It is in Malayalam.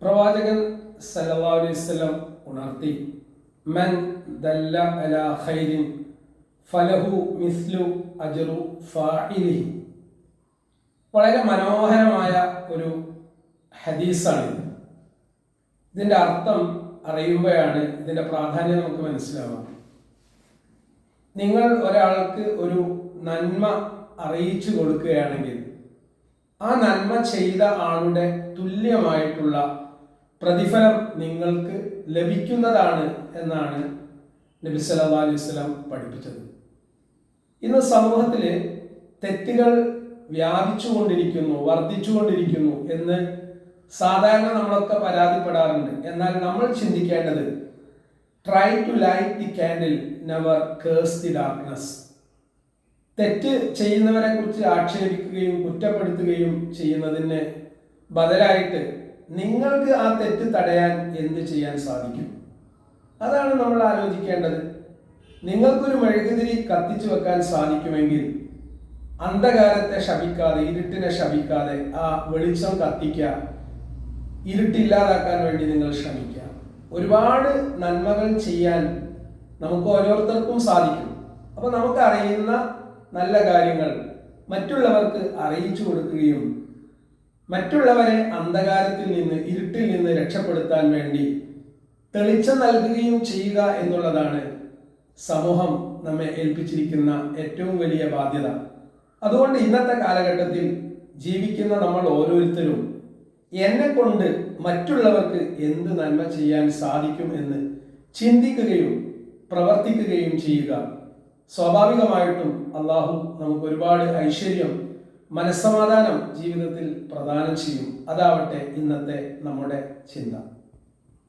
പ്രവാചകൻ സല്ലല്ലാഹു അലൈഹി വസല്ലം ഉണർത്തി, മൻ ദല്ല അലാ ഖൈരിൻ ഫലഹു മിസ്ലു അജ്റു ഫാഇലിഹി. വളരെ മനോഹരമായ ഒരു ഹദീസാണ്. ഇതിൻ്റെ അർത്ഥം അറിയുമ്പോഴാണ് ഇതിൻ്റെ പ്രാധാന്യം നമുക്ക് മനസ്സിലാവുക. നിങ്ങൾ ഒരാൾക്ക് ഒരു നന്മ അറിയിച്ചു കൊടുക്കുകയാണെങ്കിൽ ആ നന്മ ചെയ്ത ആളുടെ തുല്യമായിട്ടുള്ള പ്രതിഫലം നിങ്ങൾക്ക് ലഭിക്കുന്നതാണ് എന്നാണ് നബി സല്ലല്ലാഹു അലൈഹി വസല്ലം പഠിപ്പിച്ചത്. ഇന്ന് സമൂഹത്തിൽ തെറ്റുകൾ വ്യാപിച്ചുകൊണ്ടിരിക്കുന്നു, വർദ്ധിച്ചുകൊണ്ടിരിക്കുന്നു എന്ന് സാധാരണ നമ്മളൊക്കെ പരാതിപ്പെടാറുണ്ട്. എന്നാൽ നമ്മൾ ചിന്തിക്കേണ്ടത്, try to light the candle, never curse the darkness. തെറ്റ് ചെയ്യുന്നവരെ കുറിച്ച് ആക്ഷേപിക്കുകയും കുറ്റപ്പെടുത്തുകയും ചെയ്യുന്നതിന് ബദലായിട്ട് നിങ്ങൾക്ക് ആ തെറ്റ് തടയാൻ എന്ത് ചെയ്യാൻ സാധിക്കും? അതാണ് നമ്മൾ ആലോചിക്കേണ്ടത്. നിങ്ങൾക്കൊരു മെഴുകുതിരി കത്തിച്ചു വെക്കാൻ സാധിക്കുമെങ്കിൽ അന്ധകാരത്തെ ശപിക്കാതെ, ഇരുട്ടിനെ ശപിക്കാതെ ആ വെളിച്ചം കത്തിക്കുക, ഇരുട്ടില്ലാതാക്കാൻ വേണ്ടി നിങ്ങൾ ശ്രമിക്കുക. ഒരുപാട് നന്മകൾ ചെയ്യാൻ നമുക്ക് ഓരോരുത്തർക്കും സാധിക്കും. അപ്പോൾ നമുക്ക് അറിയുന്ന നല്ല കാര്യങ്ങൾ മറ്റുള്ളവർക്ക് അറിയിച്ചു കൊടുക്കുകയും മറ്റുള്ളവരെ അന്ധകാരത്തിൽ നിന്ന്, ഇരുട്ടിൽ നിന്ന് രക്ഷപ്പെടുത്താൻ വേണ്ടി തെളിച്ചം നൽകുകയും ചെയ്യുക എന്നുള്ളതാണ് സമൂഹം നമ്മെ ഏൽപ്പിച്ചിരിക്കുന്ന ഏറ്റവും വലിയ ബാധ്യത. അതുകൊണ്ട് ഇന്നത്തെ കാലഘട്ടത്തിൽ ജീവിക്കുന്ന നമ്മൾ ഓരോരുത്തരും എന്നെ കൊണ്ട് മറ്റുള്ളവർക്ക് എന്ത് നന്മ ചെയ്യാൻ സാധിക്കും എന്ന് ചിന്തിക്കുകയും പ്രവർത്തിക്കുകയും ചെയ്യുക. സ്വാഭാവികമായിട്ടും അള്ളാഹു നമുക്ക് ഒരുപാട് ഐശ്വര്യം, മനസ്സമാധാനം ജീവിതത്തിൽ പ്രദാനം ചെയ്യും. അതാവട്ടെ ഇന്നത്തെ നമ്മുടെ ചിന്ത.